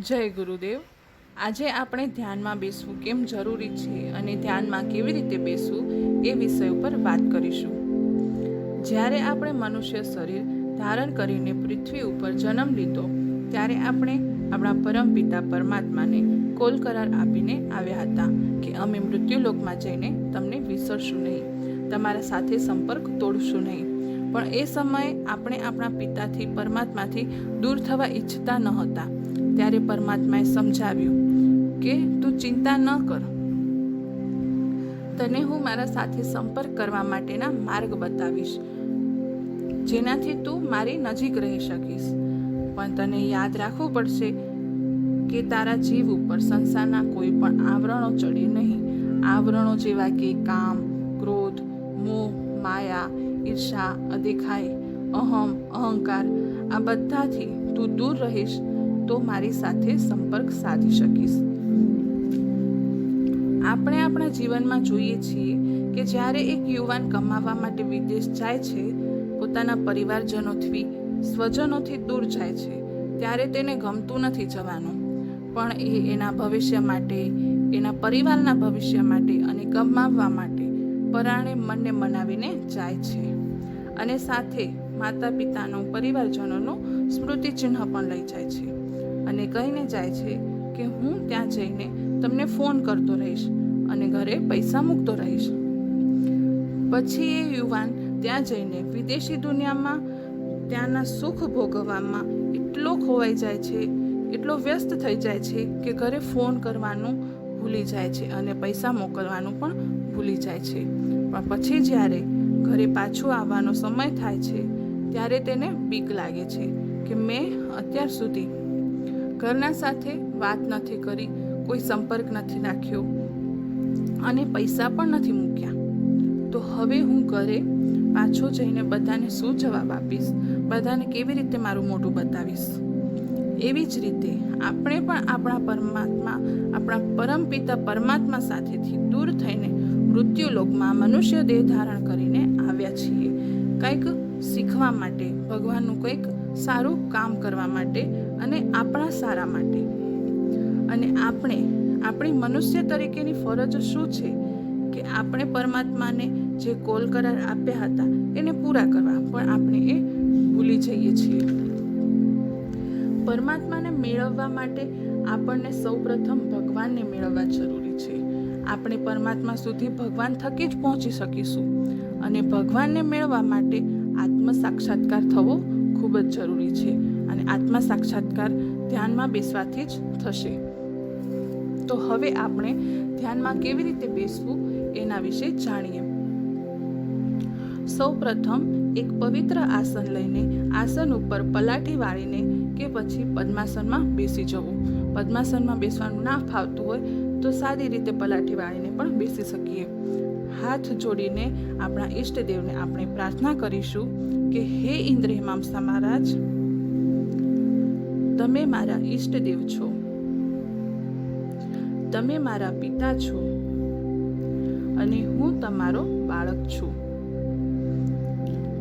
જય ગુરુદેવ. આજે આપણે ધ્યાનમાં બેસવું કેમ જરૂરી છે અને ધ્યાનમાં કેવી રીતે બેસવું એ વિષય ઉપર વાત કરીશું. જ્યારે આપણે મનુષ્ય શરીર ધારણ કરીને પૃથ્વી ઉપર જન્મ લીધો ત્યારે આપણે આપણા પરમપિતા પરમાત્માને કોલ કરાર આપીને આવ્યા હતા કે અમે મૃત્યુલોકમાં જઈને તમને વિસરશું નહીં, તમારા સાથે સંપર્ક તોડશું નહીં. પણ એ સમયે આપણે આપણા પિતાથી પરમાત્માથી દૂર થવા ઈચ્છતા ન હતા. ત્યારે પરમાત્માએ સમજાવ્યું કે તું ચિંતા ન કર, તને હું મારા સાથે સંપર્ક કરવા માટેના માર્ગ બતાવીશ, જેનાથી તું મારી નજીક રહી શકીશ. પણ તને યાદ રાખવું પડશે કે તારા જીવ ઉપર સંસારના કોઈ પણ આવરણો ચડે નહીં. આવરણો જેવા કે કામ, ક્રોધ, મોહ, માયા, ઈર્ષા, અદેખાઈ, અહમ, અહંકાર, આ બધાથી તું દૂર રહીશ તો મારી સાથે સંપર્ક સાધી શકીશ. આપણે આપણા જીવનમાં જોઈએ છીએ કે જ્યારે એક યુવાન કમાવા માટે વિદેશ જાય છે, પોતાના પરિવારજનોથી, સ્વજનોથી દૂર જાય છે, ત્યારે તેને ગમતું નથી જવાનું. પણ એ એના ભવિષ્ય માટે, એના પરિવારના ભવિષ્ય માટે અને કમાવવા માટે પરાણે મનને મનાવીને જાય છે. અને સાથે માતા પિતાનું, પરિવારજનોનું સ્મૃતિ ચિહ્ન પણ લઈ જાય છે અને કહીને જાય છે કે હું ત્યાં જઈને તમને ફોન કરતો રહીશ અને ઘરે પૈસા મૂકતો રહીશ. પછી એ યુવાન ત્યાં જઈને વિદેશી દુનિયામાં ત્યાંના સુખ ભોગવવામાં એટલો ખોવાઈ જાય છે, એટલો વ્યસ્ત થઈ જાય છે કે ઘરે ફોન કરવાનું ભૂલી જાય છે અને પૈસા મોકલવાનું પણ ભૂલી જાય છે. પણ પછી જ્યારે ઘરે પાછું આવવાનો સમય થાય છે ત્યારે તેને બીક લાગે છે કે મેં અત્યાર સુધી ઘરના સાથે વાત નથી કરી, કોઈ સંપર્ક નથી રાખ્યો અને પૈસા પણ નથી મૂક્યા. તો હવે હું ઘરે પાછો જઈને બધાને શું જવાબ આપીશ, બધાને કેવી રીતે મારું મોઢું બતાવીશ. એવી જ રીતે આપણે પણ આપણા પરમાત્મા, આપણા પરમપિતા પરમાત્મા સાથેથી દૂર થઈને મૃત્યુલોકમાં મનુષ્ય દેહ ધારણ કરીને આવ્યા છીએ, કંઈક શીખવા માટે, ભગવાનનું કંઈક સારું કામ કરવા માટે અને આપણા સારા માટે. અને આપણી મનુષ્ય તરીકેની ફરજ શું છે કે આપણે પરમાત્માને જે કોલ કરાર આપ્યા હતા એને પૂરા કરવા, પણ આપણે એ ભૂલી જઈએ છીએ. પરમાત્માને મેળવવા માટે આપણને સૌપ્રથમ ભગવાનને મેળવવા જરૂરી છે. આપણે પરમાત્મા સુધી ભગવાન થકી જ પહોંચી શકીશું અને ભગવાનને મેળવવા માટે આત્મ સાક્ષાત્કાર થવો ખૂબ જ જરૂરી છે. અને આત્મ સાક્ષાત્કાર ધ્યાનમાં બેસવાથી જ થશે. તો હવે આપણે ધ્યાનમાં કેવી રીતે બેસવું એના વિશે જાણીએ. સૌ પ્રથમ એક પવિત્ર આસન લઈને આસન ઉપર પલાઠી વાળીને કે પછી પદ્માસનમાં બેસી જવું. પદ્માસનમાં બેસવાનું ના ફાવતું હોય તો સાદી રીતે પલાઠી વાળીને પણ બેસી શકીએ. હાથ જોડીને આપણા ઈષ્ટદેવને આપણે પ્રાર્થના કરીશું કે હે ઇન્દ્ર હિમાંસા મહારાજ, તમે મારા ઈષ્ટદેવ છો, તમે મારા પિતા છો અને હું તમારો બાળક છું.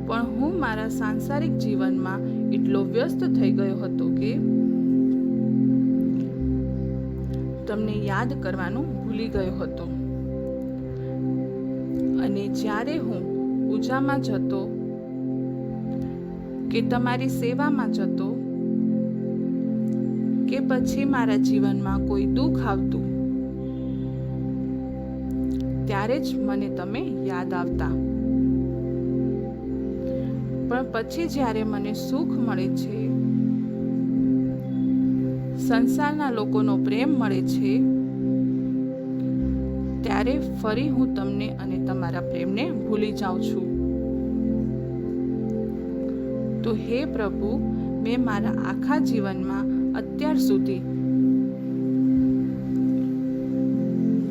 પણ હું મારા સાંસારિક જીવનમાં એટલો વ્યસ્ત થઈ ગયો હતો કે તમને યાદ કરવાનું ભૂલી ગયો હતો. અને જ્યારે હું પૂજામાં જતો કે તમારી સેવામાં જતો કે પછી મારા જીવનમાં કોઈ દુઃખ આવતું ત્યારે જ મને તમે યાદ આવતા. પણ પછી જ્યારે મને સુખ મળે છે, સંસારના લોકોનો પ્રેમ મળે છે, ત્યારે ફરી હું તમને અને તમારા પ્રેમને ભૂલી જાઉં છું. તો હે પ્રભુ, મેં મારા આખા જીવનમાં અત્યાર સુધી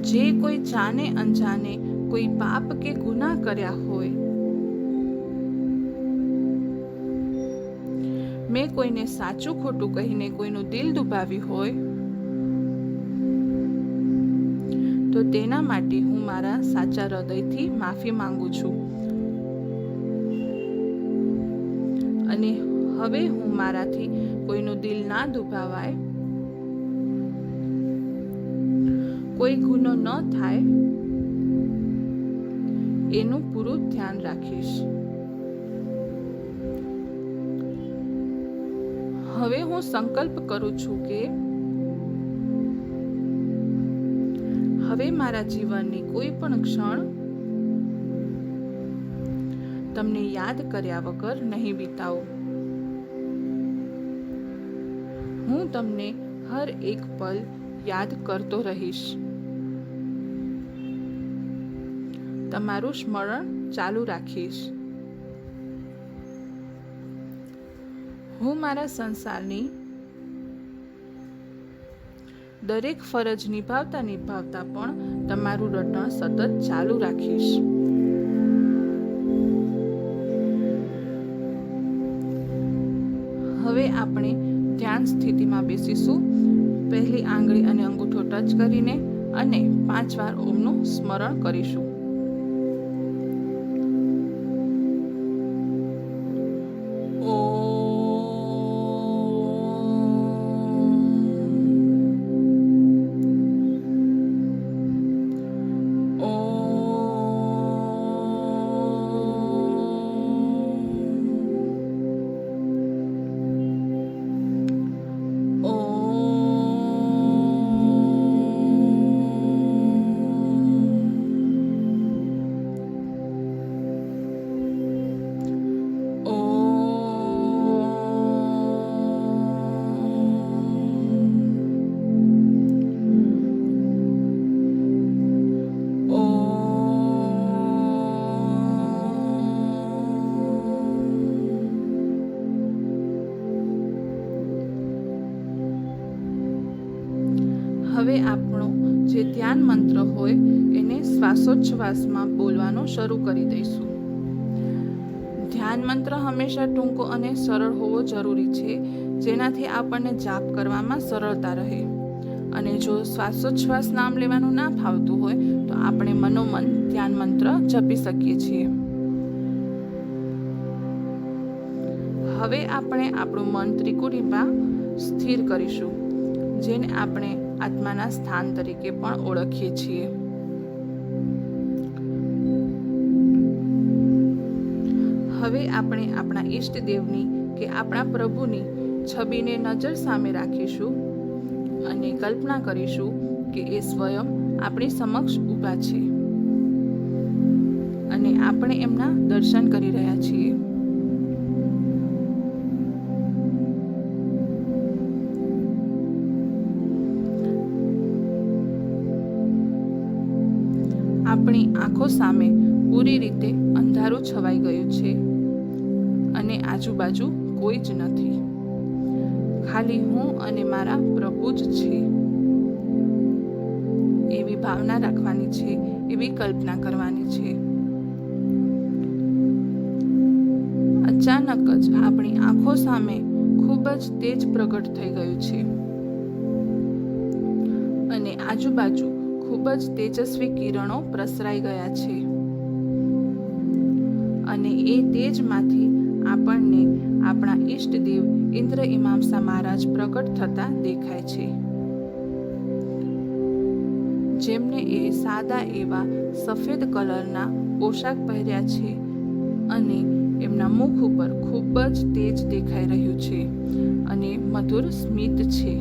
જે કોઈ જાણે અનજાણે કોઈ પાપ કે ગુનાહ કર્યા હોય, મેં કોઈને સાચું ખોટું કહીને કોઈનું દિલ દુભાવ્યું હોય, તો તેના માટે હું મારા સાચા હૃદયથી માફી માંગુ છું. અને હવે હું મારાથી કોઈનું દિલ ના દુભાવાય કોઈ ગુનો ન થાય એનું પૂરું ધ્યાન રાખીશ. હવે હું સંકલ્પ કરું છું કે હવે મારા જીવનની કોઈ પણ ક્ષણ તમને યાદ કર્યા વગર નહીં વિતાવું. હું તમને હર એક પલ યાદ કરતો રહીશ. તમારું સ્મરણ ચાલુ રાખીશ. હું મારા સંસારની દરેક ફરજ નિભાવતા પણ તમારું રટણ સતત ચાલુ રાખીશ. હવે આપણે ધ્યાન સ્થિતિમાં બેસીશું. પહેલી આંગળી અને અંગૂઠો ટચ કરીને અને 5 વાર ઓમનું સ્મરણ કરીશું. હવે આપણો જે ધ્યાન મંત્ર હોય એને શ્વાસોચ્છ્વાસમાં બોલવાનું શરૂ કરી દઈશું. ધ્યાન મંત્ર હંમેશા ટૂંકો અને સરળ હોવો જરૂરી છે, જેનાથી આપણને જાપ કરવામાં સરળતા રહે. અને જો શ્વાસોચ્છ્વાસ નામ લેવાનું ના ફાવતું હોય તો આપણે મનોમન ધ્યાન મંત્ર જપી શકીએ છીએ. હવે આપણે આપણું મન ત્રિકુટીમાં સ્થિર કરીશું, જેને આપણે આત્માના સ્થાન તરીકે પણ ઓળખીએ છીએ. હવે આપણે આપણા ઈષ્ટદેવની કે આપણા પ્રભુની છબીને નજર સામે રાખીશું અને કલ્પના કરીશું કે એ સ્વયં આપણી સમક્ષ ઊભા છે અને આપણે એમના દર્શન કરી રહ્યા છીએ. આપણી આંખો સામે પૂરી રીતે અંધારું છવાઈ ગયું છે અને આજુબાજુ કોઈ જ નથી. ખાલી હું અને મારા પ્રભુ જ છે એવી ભાવના રાખવાની છે, એવી કલ્પના કરવાની છે. અચાનક જ આપણી આંખો સામે ખૂબ જ તેજ પ્રગટ થઈ ગયું છે અને આજુબાજુ ખૂબ જ તેજસ્વી કિરણો પ્રસરાઈ ગયા છે અને એ તેજમાંથી આપણને આપણા ઈષ્ટદેવ ઇન્દ્ર ઇમામસા મહારાજ પ્રગટ થતા દેખાય છે, જેમને એ સાદા એવા સફેદ કલરના પોશાક પહેર્યા છે અને એમના મુખ ઉપર ખૂબ જ તેજ દેખાઈ રહ્યું છે અને મધુર સ્મિત છે.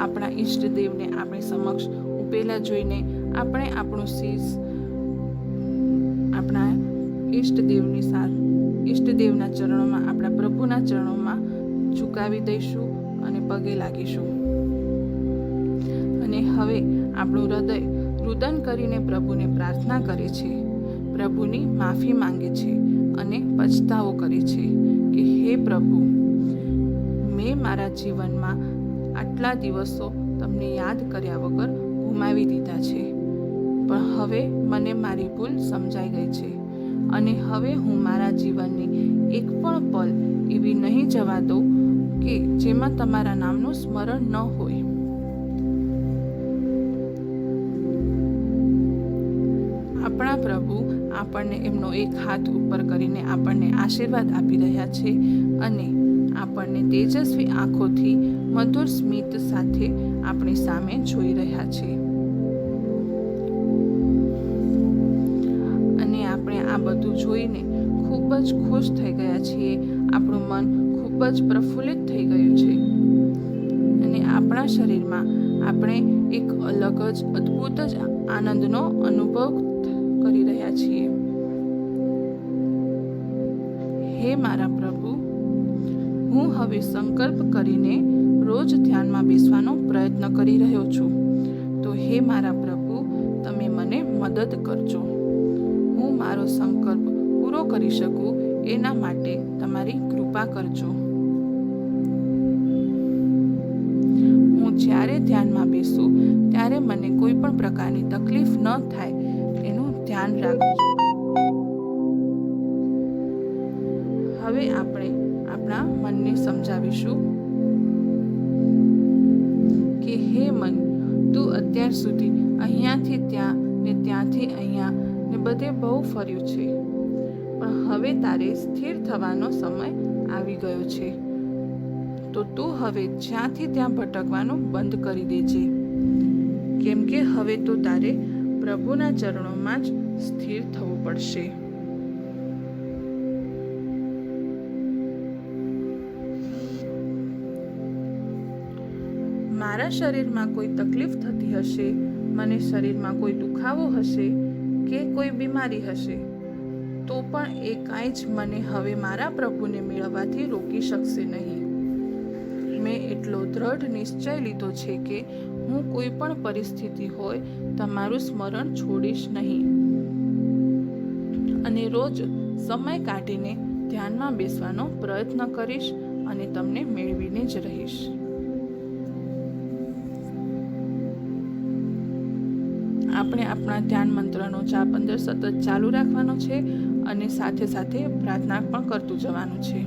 આપણા ઈષ્ટદેવને આપણી સમક્ષ ઊભેલા જોઈને આપણે આપણું શીશ આપણા ઈષ્ટદેવના ચરણોમાં, આપણા પ્રભુના ચરણોમાં ઝુકાવી દઈશું અને પગે લાગીશું. અને હવે આપણું હૃદય રુદન કરીને પ્રભુને પ્રાર્થના કરે છે, પ્રભુની માફી માંગે છે અને પછતાવો કરે છે કે હે પ્રભુ, મેં મારા જીવનમાં આટલા દિવસો તમને યાદ કર્યા વગર ગુમાવી દીધા છે, પણ હવે મને મારી ભૂલ સમજાઈ ગઈ છે અને હવે હું મારા જીવનની એક પણ પલ એવી નહીં જવા દઉં કે જેમાં તમારા નામનું સ્મરણ ન હોય. આપણા પ્રભુ આપણને એમનો એક હાથ ઉપર કરીને આપણને આશીર્વાદ આપી રહ્યા છે અને આપણને તેજસ્વી આંખોથી મધુર સ્મિત સાથે આપણી સામે જોઈ રહ્યા છે. અને આપણે આ બધું જોઈને ખૂબ જ ખુશ થઈ ગયા છીએ. આપણું મન ખૂબ જ પ્રફુલ્લિત થઈ ગયું છે અને આપણા શરીરમાં આપણે એક અલગ જ અદ્ભુત જ આનંદનો અનુભવ કરી રહ્યા છીએ. હે મારા પ્રભુ, હું હવે સંકલ્પ કરીને રોજ ધ્યાનમાં બેસવાનો પ્રયત્ન કરી રહ્યો છું. તો હે મારા પ્રભુ, તમે મને મદદ કરજો. હું મારો સંકલ્પ પૂરો કરી શકું એના માટે તમારી કૃપા કરજો. હું જ્યારે ધ્યાનમાં બેસું ત્યારે મને કોઈ પણ પ્રકારની તકલીફ ન થાય એનું ધ્યાન રાખજો. હવે આપણે આપણા મનને સમજાવીશું કે હે મન, તું અત્યાર સુધી અહીંયાથી ત્યાં ને ત્યાંથી અહીંયા ને બધે બહુ ફર્યું છે, પણ હવે તારે સ્થિર થવાનો સમય આવી ગયો છે. તો તું હવે જ્યાંથી ત્યાં ભટકવાનું બંધ કરી દેજે, કેમ કે હવે તો તારે પ્રભુના ચરણોમાં જ સ્થિર થવું પડશે. મારા શરીરમાં કોઈ તકલીફ થતી હશે, મને શરીરમાં કોઈ દુખાવો હશે કે કોઈ બીમારી હશે, તો પણ એ કાંઈ જ મને હવે મારા પ્રભુને મેળવવાથી રોકી શકશે નહીં. મેં એટલો દ્રઢ નિશ્ચય લીધો છે કે હું કોઈ પણ પરિસ્થિતિ હોય તમારું સ્મરણ છોડીશ નહીં અને રોજ સમય કાઢીને ધ્યાનમાં બેસવાનો પ્રયત્ન કરીશ અને તમને મેળવીને જ રહીશ. આપણે આપણા ધ્યાન મંત્રનો જાપ અંદર સતત ચાલુ રાખવાનો છે અને સાથે સાથે પ્રાર્થના પણ કરતું જવાનું છે.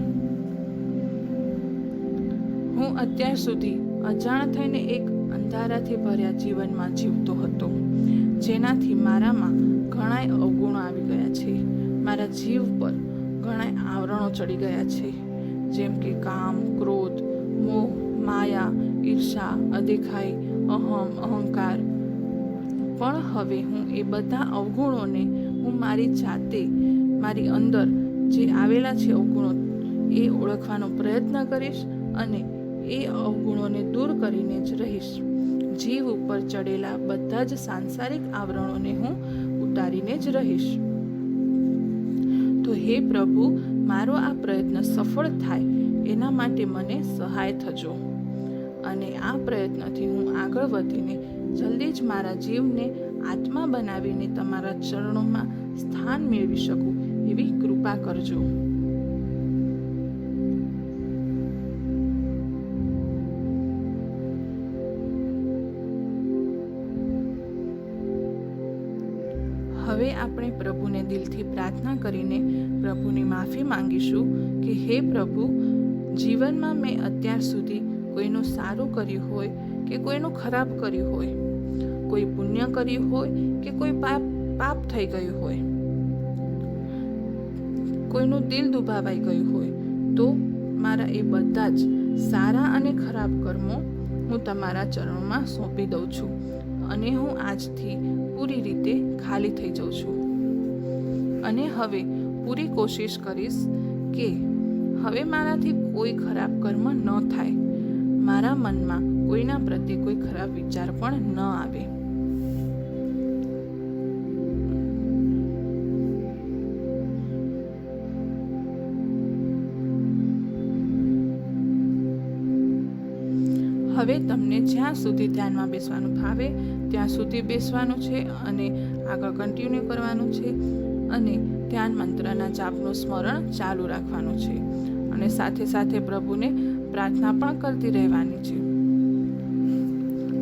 હું અત્યાર સુધી અજાણ થઈને એક અંધારાથી ભર્યા જીવનમાં જીવતો હતો, જેનાથી મારામાં ઘણાય અવગુણો આવી ગયા છે. મારા જીવ પર ઘણાય આવરણો ચડી ગયા છે, જેમ કે કામ, ક્રોધ, મોહ, માયા, ઈર્ષા, અદેખાઈ, અહંકાર. પણ હવે હું એ બધા અવગુણોને હું મારી જાતે, મારી અંદર જે આવેલા છે અવગુણો, એ ઓળખવાનો પ્રયત્ન કરીશ અને એ અવગુણોને દૂર કરીને જ રહીશ. જીવ ઉપર ચડેલા બધા જ સાંસારિક આવરણોને હું ઉતારીને જ રહીશ. તો હે પ્રભુ, મારો આ પ્રયત્ન સફળ થાય એના માટે મને સહાય થજો અને આ પ્રયત્નથી હું આગળ વધીને જલ્દી જ મારા જીવને આત્મા બનાવીને તમારા ચરણોમાં સ્થાન મેળવી શકું એવી કૃપા કરજો. હવે આપણે પ્રભુને દિલથી પ્રાર્થના કરીને પ્રભુની માફી માંગીશું કે હે પ્રભુ, જીવનમાં મેં અત્યાર સુધી કોઈનું સારું કર્યું હોય કે કોઈનું ખરાબ કર્યું હોય, કોઈ પુણ્ય કર્યું હોય કે કોઈ પાપ થઈ ગયું હોય, કોઈનું દિલ દુભાવાઈ ગયું હોય, તો મારા એ બધા જ સારા અને ખરાબ કર્મો હું તમારા ચરણોમાં સોંપી દઉં છું અને હું આજથી પૂરી રીતે ખાલી થઈ જાઉં છું. અને હવે પૂરી કોશિશ કરીશ કે હવે મારાથી કોઈ ખરાબ કર્મ ન થાય, મારા મનમાં કોઈના પ્રત્યે કોઈ ખરાબ વિચાર પણ ન આવે. હવે તમને જ્યાં સુધી ધ્યાનમાં બેસવાનું ભાવે ત્યાં સુધી બેસવાનું છે અને આગળ કન્ટિન્યુ કરવાનું છે અને ધ્યાન મંત્રના જાપનું સ્મરણ ચાલુ રાખવાનું છે અને સાથે સાથે પ્રભુને પ્રાર્થના પણ કરતી રહેવાની છે.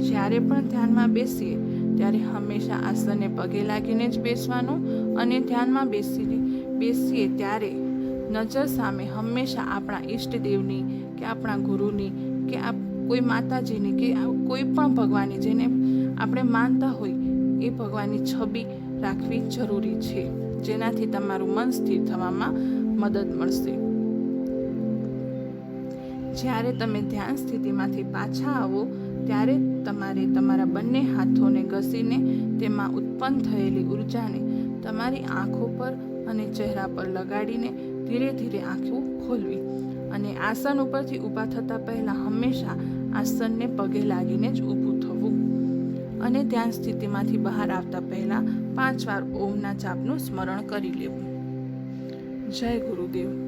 જ્યારે પણ ધ્યાનમાં બેસીએ ત્યારે હંમેશા આસને પગે લાગીને જ બેસવાનું અને ધ્યાનમાં બેસીએ ત્યારે નજર સામે હંમેશા આપણા ઈષ્ટદેવની કે આપણા ગુરુની કે કોઈ માતાજીની કે કોઈ પણ ભગવાનની જેને આપણે માનતા હોય એ ભગવાનની છબી રાખવી જરૂરી છે, જેનાથી તમારું મન સ્થિર થવામાં મદદ મળશે. જ્યારે તમે ધ્યાન સ્થિતિમાંથી પાછા આવો ત્યારે તમારે તમારા બંને હાથોને ઘસીને તેમાં ઉત્પન્ન થયેલી ઉર્જાને તમારી આંખો પર અને ચહેરા પર લગાડીને ધીરે ધીરે આંખો ખોલવી અને આસન ઉપરથી ઊભા થતાં પહેલાં હંમેશા આસનને પગે લાગીને જ ઊભું થવું અને ધ્યાન સ્થિતિમાંથી બહાર આવતા પહેલાં 5 વાર ઓમના જાપનું સ્મરણ કરી લેવું. જય ગુરુદેવ.